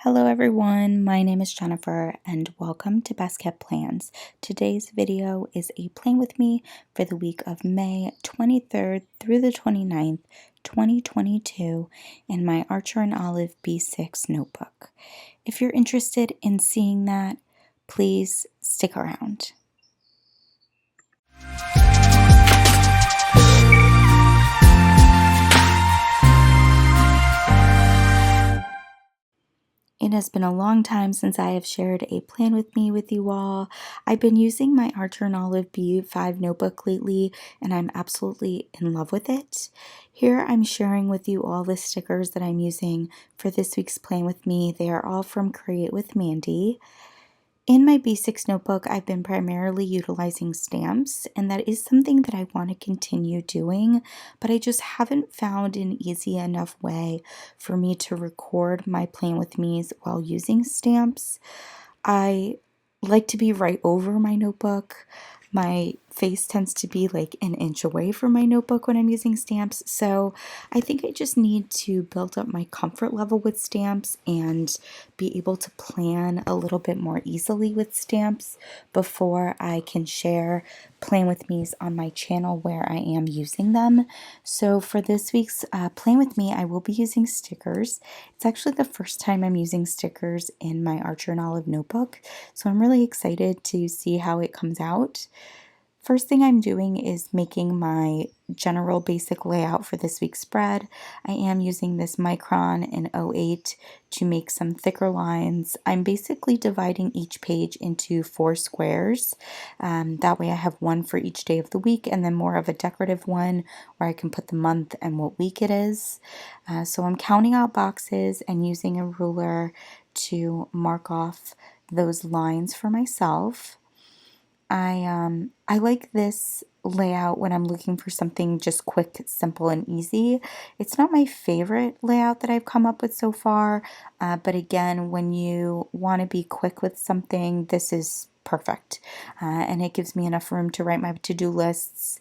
Hello everyone, my name is Jennifer and welcome to Best Kept Plans. Today's video is a plan with me for the week of May 23rd through the 29th, 2022 in my Archer and Olive B6 notebook. If you're interested in seeing that, please stick around. It has been a long time since I have shared a plan with me with you all. I've been using my Archer and Olive B5 notebook lately, and I'm absolutely in love with it. Here I'm sharing with you all the stickers that I'm using for this week's plan with me. They are all from Create with Mandy. In my B6 notebook, I've been primarily utilizing stamps, and that is something that I want to continue doing, but I just haven't found an easy enough way for me to record my plan with me's while using stamps. I like to be right over my notebook. My face tends to be like an inch away from my notebook when I'm using stamps, so I think I just need to build up my comfort level with stamps and be able to plan a little bit more easily with stamps before I can share Plan With Me's on my channel where I am using them. So for this week's Plan With Me, I will be using stickers. It's actually the first time I'm using stickers in my Archer and Olive notebook, so I'm really excited to see how it comes out. First thing I'm doing is making my general basic layout for this week's spread. I am using this Micron in 08 to make some thicker lines. I'm basically dividing each page into 4 squares. That way I have one for each day of the week and then more of a decorative one where I can put the month and what week it is. So I'm counting out boxes and using a ruler to mark off those lines for myself. I like this layout when I'm looking for something just quick, simple, and easy. It's not my favorite layout that I've come up with so far, but again, when you want to be quick with something, this is perfect. And it gives me enough room to write my to-do lists,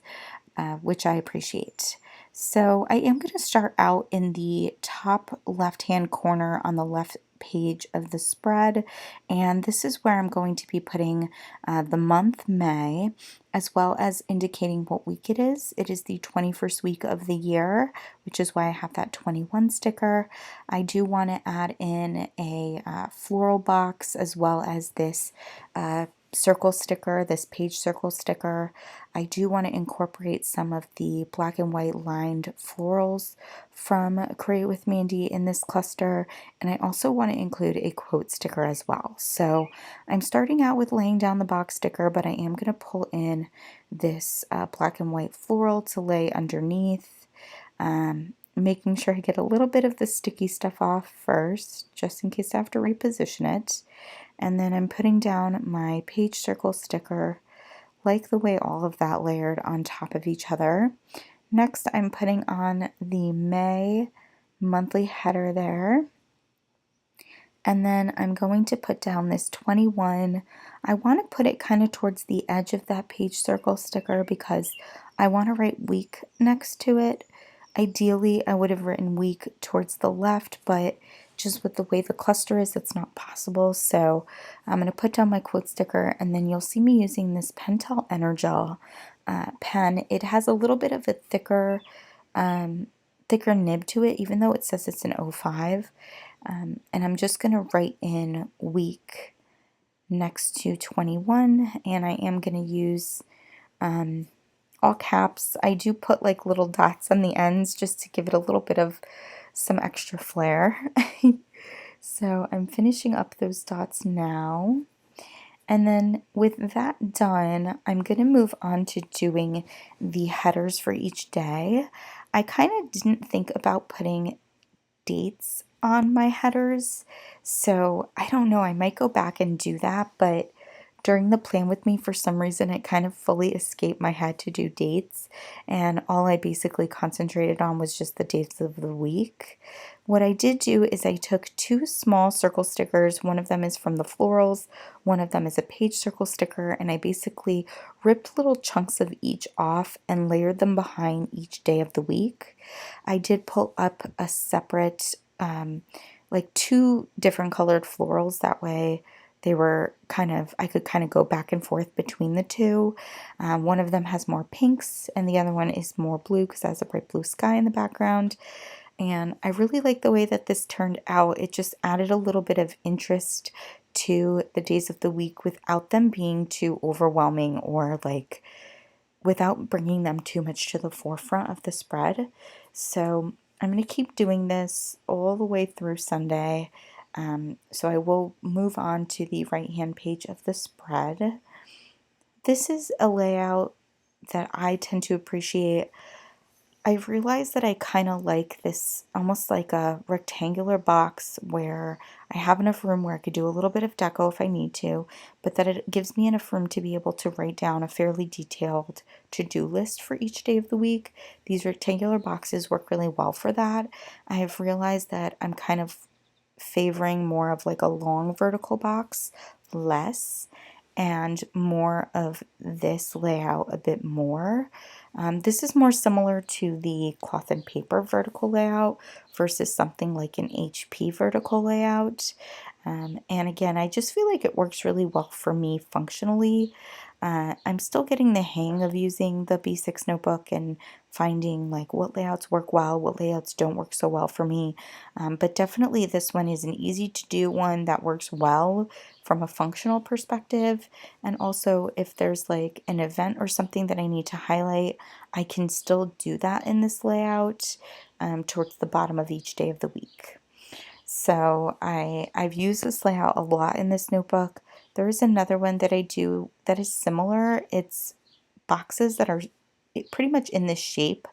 which I appreciate. So I am going to start out in the top left-hand corner on the left page of the spread, and this is where I'm going to be putting the month May, as well as indicating what week it is. It is the 21st week of the year, which is why I have that 21 sticker. I do want to add in a floral box as well as this circle sticker, this page circle sticker. I do want to incorporate some of the black and white lined florals from Create with Mandy in this cluster, and I also want to include a quote sticker as well. So I'm starting out with laying down the box sticker, but I am going to pull in this black and white floral to lay underneath, making sure I get a little bit of the sticky stuff off first, just in case I have to reposition it. And then I'm putting down my page circle sticker, like the way all of that layered on top of each other. Next, I'm putting on the May monthly header there. And then I'm going to put down this 21. I want to put it kind of towards the edge of that page circle sticker because I want to write week next to it. Ideally, I would have written week towards the left, but just with the way the cluster is, it's not possible. So I'm going to put down my quote sticker, and then you'll see me using this Pentel Energel pen. It has a little bit of a thicker nib to it, even though it says it's an 05. And I'm just going to write in week next to 21, and I am going to use all caps. I do put like little dots on the ends just to give it a little bit of some extra flair. So I'm finishing up those dots now. And then with that done, I'm going to move on to doing the headers for each day. I kind of didn't think about putting dates on my headers, so I don't know, I might go back and do that, but during the plan with me, for some reason, it kind of fully escaped my head to do dates, and all I basically concentrated on was just the dates of the week. What I did do is I took 2 small circle stickers. One of them is from the florals, one of them is a page circle sticker, and I basically ripped little chunks of each off and layered them behind each day of the week. I did pull up a separate like two different colored florals. That way they were I could kind of go back and forth between the two. One of them has more pinks and the other one is more blue because it has a bright blue sky in the background. And I really like the way that this turned out. It just added a little bit of interest to the days of the week without them being too overwhelming or like without bringing them too much to the forefront of the spread. So I'm going to keep doing this all the way through Sunday. So I will move on to the right hand page of the spread. This is a layout that I tend to appreciate. I've realized that I kind of like this almost like a rectangular box where I have enough room where I could do a little bit of deco if I need to, but that it gives me enough room to be able to write down a fairly detailed to-do list for each day of the week. These rectangular boxes work really well for that. I have realized that I'm kind of favoring more of like a long vertical box, less, and more of this layout a bit more. This is more similar to the cloth and paper vertical layout versus something like an HP vertical layout. And again, I just feel like it works really well for me functionally. I'm still getting the hang of using the B6 notebook and finding like what layouts work well, what layouts don't work so well for me. But definitely this one is an easy to do one that works well from a functional perspective. And also if there's like an event or something that I need to highlight, I can still do that in this layout towards the bottom of each day of the week. So I've used this layout a lot in this notebook. There is another one that I do that is similar. It's boxes that are pretty much in this shape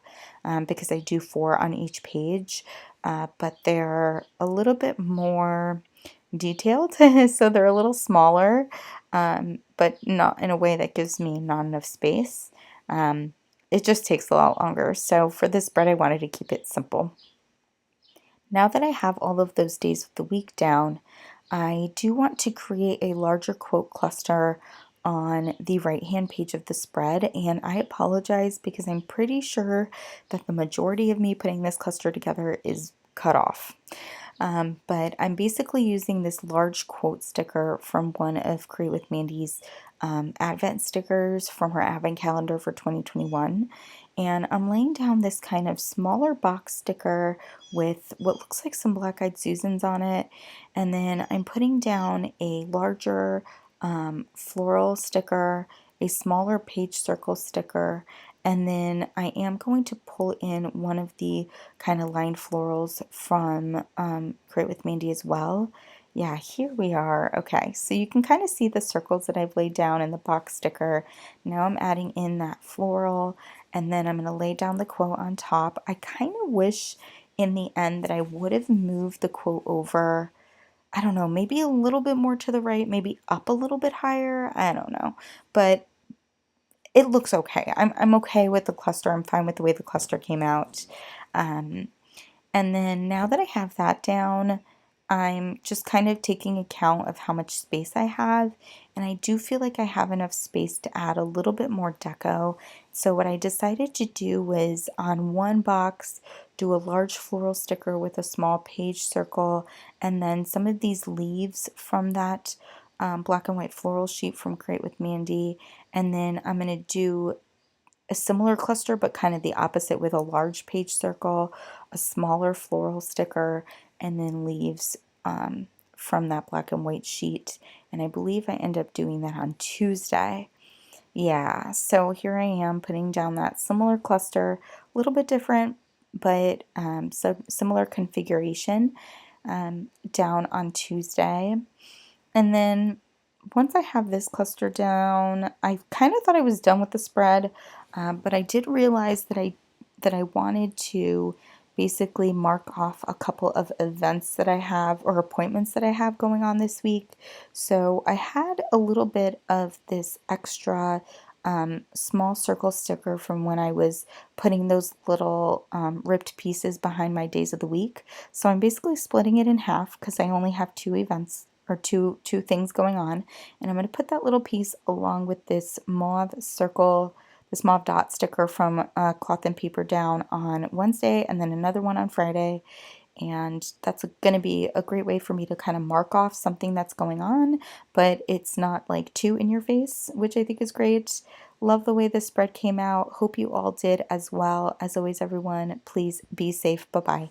because I do 4 on each page, but they're a little bit more detailed, so they're a little smaller, but not in a way that gives me not enough space. It just takes a lot longer. So for this spread, I wanted to keep it simple. Now that I have all of those days of the week down, I do want to create a larger quote cluster on the right hand page of the spread, and I apologize because I'm pretty sure that the majority of me putting this cluster together is cut off. But I'm basically using this large quote sticker from one of Create with Mandy's Advent stickers from her Advent calendar for 2021. And I'm laying down this kind of smaller box sticker with what looks like some black-eyed Susans on it. And then I'm putting down a larger floral sticker, a smaller page circle sticker, and then I am going to pull in one of the kind of lined florals from Create with Mandy as well. Yeah, here we are. Okay, so you can kind of see the circles that I've laid down in the box sticker. Now I'm adding in that floral, and then I'm going to lay down the quote on top. I kind of wish in the end that I would have moved the quote over, I don't know, maybe a little bit more to the right, maybe up a little bit higher. I don't know, but it looks okay. I'm okay with the cluster. I'm fine with the way the cluster came out. Um, and then now that I have that down, I'm just kind of taking account of how much space I have. And I do feel like I have enough space to add a little bit more deco. So what I decided to do was on one box, do a large floral sticker with a small page circle, and then some of these leaves from that black and white floral sheet from Create with Mandy. And then I'm going to do a similar cluster, but kind of the opposite with a large page circle, a smaller floral sticker, and then leaves from that black and white sheet. And I believe I end up doing that on Tuesday. Yeah, so here I am putting down that similar cluster, a little bit different, but so similar configuration down on Tuesday. And then once I have this cluster down, I kind of thought I was done with the spread, but I did realize that I wanted to basically mark off a couple of events that I have or appointments that I have going on this week. So I had a little bit of this extra small circle sticker from when I was putting those little ripped pieces behind my days of the week. So I'm basically splitting it in half because I only have 2 events or two things going on, and I'm going to put that little piece along with this mauve circle, this mauve dot sticker from Cloth and Paper down on Wednesday, and then another one on Friday. and that's going to be a great way for me to kind of mark off something that's going on, but it's not like too in your face, which I think is great. Love the way this spread came out. Hope you all did as well. As always, everyone, please be safe. Bye bye.